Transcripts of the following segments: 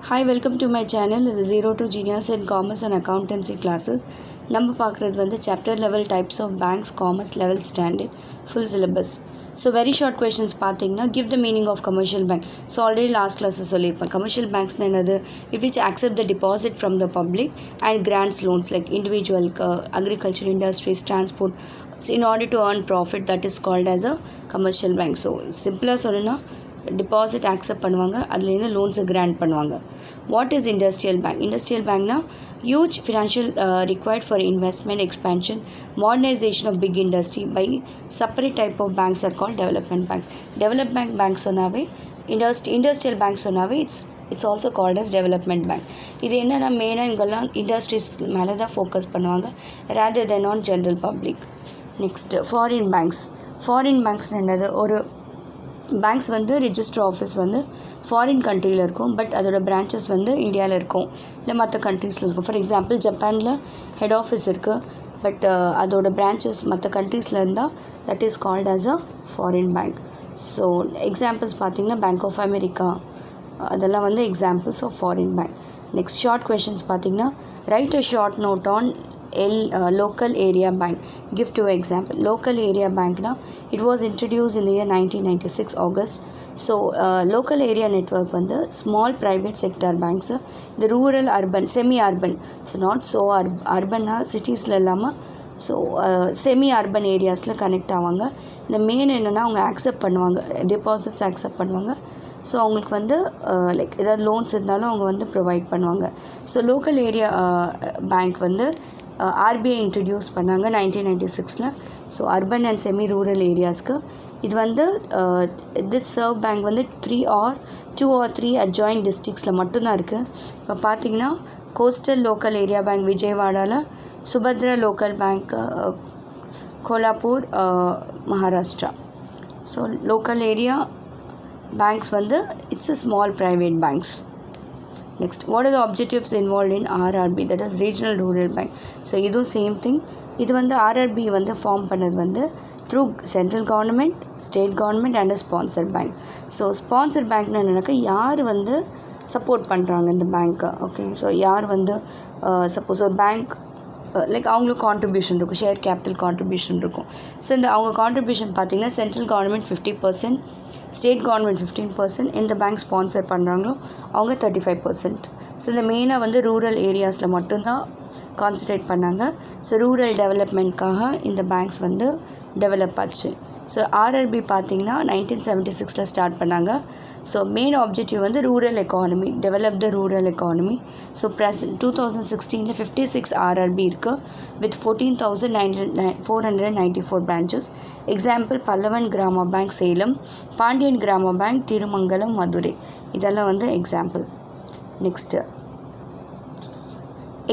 Hi, welcome to my channel. This is 0 to Genius in Commerce and Accountancy classes. நம்ம பார்க்குறது வந்து chapter level types of banks commerce level standard full syllabus. So very short questions பார்த்தீங்கன்னா give the meaning of commercial bank. So already last கிளாஸில் சொல்லியிருப்பேன். Commercial பேங்க்ஸ்னு என்னது? It which accept the deposit from the public and grants loans like இண்டிவிஜுவலுக்கு, agriculture industries, transport. So in order to earn profit that is called as a commercial bank. So சிம்பிளாக சொல்லணும்னா deposit accept பண்ணுவாங்க, அதுலேருந்து லோன்ஸை grand பண்ணுவாங்க. What is industrial bank? Industrial பேங்க்னா huge financial required for investment, expansion, modernisation of big industry by separate type of banks are call development bank. Development bank சொன்னாவே industrial bank சொன்னாவே it's also called as development bank. இது என்னென்னா மெயினாக இங்கெல்லாம் industries மேலே தான் focus பண்ணுவாங்க rather than on general public. Next foreign banks. Foreign banks என்னது? ஒரு பேங்க்ஸ் வந்து ரிஜிஸ்டர் ஆஃபீஸ் வந்து ஃபாரின் கண்ட்ரியில் இருக்கும், பட் அதோட பிரான்ச்சஸ் வந்து இந்தியாவில் இருக்கும், இல்லை மற்ற கண்ட்ரீஸில் இருக்கும். ஃபார் எக்ஸாம்பிள் ஜப்பானில் ஹெட் ஆஃபீஸ் இருக்குது, பட் அதோட பிரான்ச்சஸ் மற்ற கண்ட்ரீஸில் இருந்தால் that is called as a foreign bank. So examples பார்த்திங்கன்னா பேங்க் ஆஃப் அமெரிக்கா, அதெல்லாம் வந்து examples of foreign bank. Next short questions பார்த்திங்கன்னா write a short note on local area bank. Give two example. Local area bank now, it was introduced in the year 1996 August. So local area network வந்து small private sector banks, the rural urban semi urban, so not so urban சிட்டிஸில் இல்லாமல் so semi urban ஏரியாஸில் connect ஆவாங்க. இந்த main என்னென்னா அவங்க accept பண்ணுவாங்க, deposits accept பண்ணுவாங்க. So அவங்களுக்கு வந்து லைக் ஏதாவது லோன்ஸ் இருந்தாலும் அவங்க வந்து ப்ரொவைட் பண்ணுவாங்க. ஸோ லோக்கல் ஏரியா பேங்க் வந்து ஆர்பிஐ இன்ட்ரடியூஸ் பண்ணாங்க 1996. So urban and semi rural ஏரியாஸ்க்கு இது வந்து திஸ் சர்வ் பேங்க் வந்து 2 or 3 அட்ஜாயின்ட் டிஸ்ட்ரிக்ஸில் மட்டும்தான் இருக்குது. இப்போ பார்த்தீங்கன்னா கோஸ்டல் லோக்கல் ஏரியா பேங்க் விஜயவாடாவில், Subhadra local bank Kolhapur Maharashtra. So local area banks வந்து it's a small private banks. Next, what are the objectives involved in RRB, that is regional rural bank? So இதுவும் same thing. இது வந்து RRB வந்து form பண்ணது வந்து through central government, state government and sponsor bank. So sponsor பேங்க்னு என்னன்னாக்கா யார் வந்து சப்போர்ட் பண்ணுறாங்க இந்த பேங்க்கை. ஓகே, ஸோ யார் வந்து சப்போஸ் ஒரு பேங்க் லைக் அவங்களுக்கு கான்ட்ரிபியூஷன் இருக்கும், ஷேர் கேபிட்டல் கான்ட்ரிபியூஷன் இருக்கும். ஸோ இந்த அவங்க கான்ட்ரிபியூஷன் பார்த்திங்கன்னா சென்ட்ரல் கவர்மெண்ட் 50%, ஸ்டேட் கவர்மெண்ட் 15%, எந்த பேங்க் ஸ்பான்சர் பண்ணுறாங்களோ அவங்க 35%. ஸோ இந்த மெயினாக வந்து ரூரல் ஏரியாஸில் மட்டும்தான் கான்சன்ட்ரேட் பண்ணாங்க. ஸோ ரூரல் டெவலப்மெண்ட்காக இந்த பேங்க்ஸ் வந்து டெவலப் ஆச்சு. ஸோ ஆர்ஆர்பி பார்த்திங்கன்னா 1976 ஸ்டார்ட் பண்ணாங்க. ஸோ மெயின் ஆப்ஜெக்டிவ் வந்து ரூரல் எக்கானமி, டெவலப் த rural economy. So present 2016 56 RRB இருக்குது வித் 14,494 பிரான்ச்சஸ். எக்ஸாம்பிள் பல்லவன் கிராம பேங்க் சேலம், பாண்டியன் கிராம பேங்க் திருமங்கலம் மதுரை, இதெல்லாம் வந்து example. Next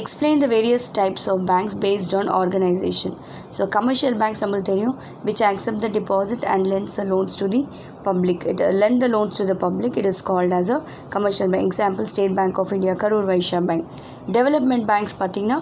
explain the various types of banks based on organization. So commercial banks நம்மளுக்கு தெரியும், which accept the deposit and lends the loans to the public. It lend the loans to the public, it is called as a commercial bank. Example State Bank of India, Karur Vysya Bank. Development banks பார்த்தீங்கன்னா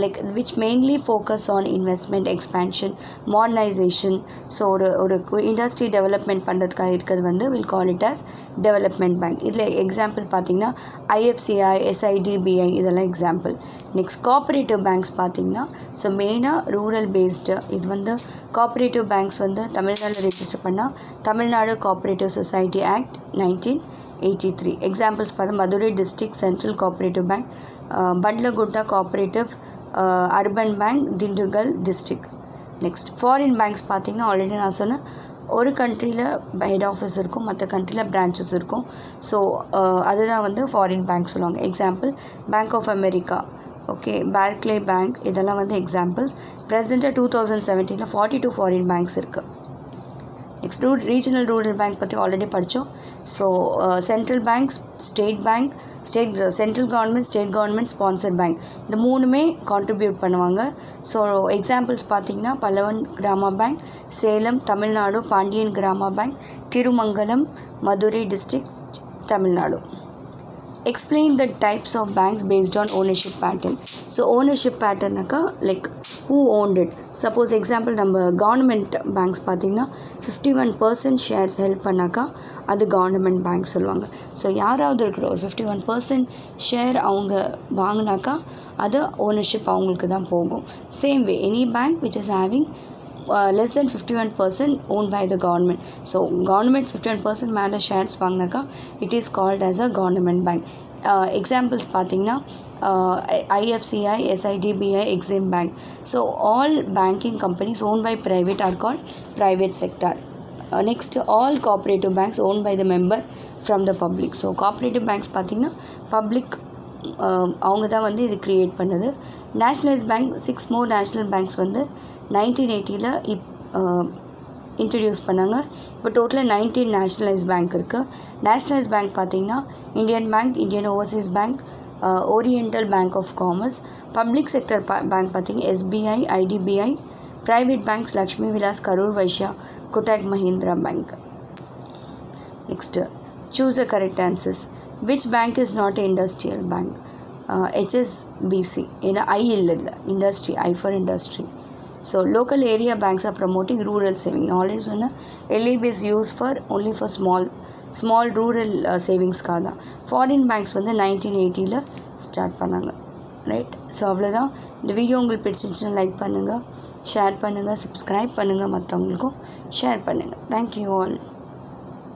like which mainly focus on investment, expansion, modernization. So ஒரு industry development பண்ணுறதுக்காக இருக்கிறது வந்து will call it as development bank. இதில் example பார்த்தீங்கன்னா IFCI, SIDBI, இதெல்லாம் example. Next cooperative banks பார்த்திங்கன்னா so மெயினாக ரூரல் பேஸ்டு. இது வந்து கோஆப்ரேட்டிவ் பேங்க்ஸ் வந்து தமிழ்நாட்டில் ரெஜிஸ்டர் பண்ணால் Tamil Nadu cooperative society act 1983. Examples பார்த்தா Madurai district central cooperative bank, பட்லகுட்டா cooperative urban bank, Dindigul district. Next foreign banks பார்த்திங்கன்னா ஆல்ரெடி நான் சொன்னேன், ஒரு கண்ட்ரியில் ஹெட் ஆஃபீஸ் இருக்கும், மற்ற கண்ட்ரியில் பிரான்ச்சஸ் இருக்கும். ஸோ அதுதான் வந்து ஃபாரின் பேங்க் சொல்லுவாங்க. Example bank of America, okay, Barclay bank, இதெல்லாம் வந்து எக்ஸாம்பிள்ஸ். ப்ரெசென்ட்டாக 2017 42 ஃபாரின் பேங்க்ஸ் இருக்குது. நெக்ஸ்ட் ரீஜனல் ரூரல் பேங்க் பற்றி ஆல்ரெடி படித்தோம். So central banks, state bank, central government, state government, sponsor bank, இந்த மூணுமே கான்ட்ரிபியூட் பண்ணுவாங்க. ஸோ எக்ஸாம்பிள்ஸ் பார்த்திங்கன்னா பல்லவன் கிராம பேங்க் சேலம் தமிழ்நாடு, பாண்டியன் கிராம bank Thirumangalam Madurai district Tamil Nadu. explain the types of banks based on ownership pattern. So ownership pattern like who owned it. Suppose example நம்ம government banks பார்த்தீங்கன்னா 51% shares held பண்ணாக்கா அது government bank சொல்லுவாங்க. ஸோ யாராவது இருக்கிற ஒரு 51% ஷேர் அவங்க வாங்கினாக்கா அது ஓனர்ஷிப் அவங்களுக்கு தான் போகும். Same way any bank which is having less than 51% owned by the government. So government 51% மேலே ஷேர்ஸ் வாங்கினாக்கா it is called as a government bank. Examples பார்த்தீங்கன்னா IFCI, SIDBI, Exim Bank. So all banking companies owned by private are called private sector. Next, all cooperative banks owned by the member from the public. So cooperative banks பார்த்தீங்கன்னா public அவங்க தான் வந்து இது create பண்ணுது. Nationalise bank 6 more national banks வந்து 1980 introduce பண்ணாங்க. இப்போ டோட்டலாக 19 நேஷ்னலைஸ் பேங்க் இருக்குது. நேஷ்னலைஸ் பேங்க் பார்த்திங்கன்னா Indian bank, Indian overseas bank, oriental bank of commerce. Public sector bank பார்த்திங்கன்னா SBI, IDBI. Private banks Lakshmi Vilas, Karur Vysya, Kotak Mahindra bank. Next choose a correct answers. Which bank is not industrial bank? HSBC. ஏன்னா I இல்லை, industry, I for industry. So local area banks are promoting rural saving. Knowledge சொன்னால் LAB is used for only for small rural savings தான். Foreign banks வந்து 1980 start பண்ணாங்க. Right. So அவ்வளோதான். இந்த video உங்களுக்கு பிடிச்சிருந்துச்சுன்னா லைக் பண்ணுங்கள், ஷேர் பண்ணுங்கள், சப்ஸ்கிரைப் பண்ணுங்கள், மற்றவங்களுக்கும் ஷேர் பண்ணுங்கள். Thank you all.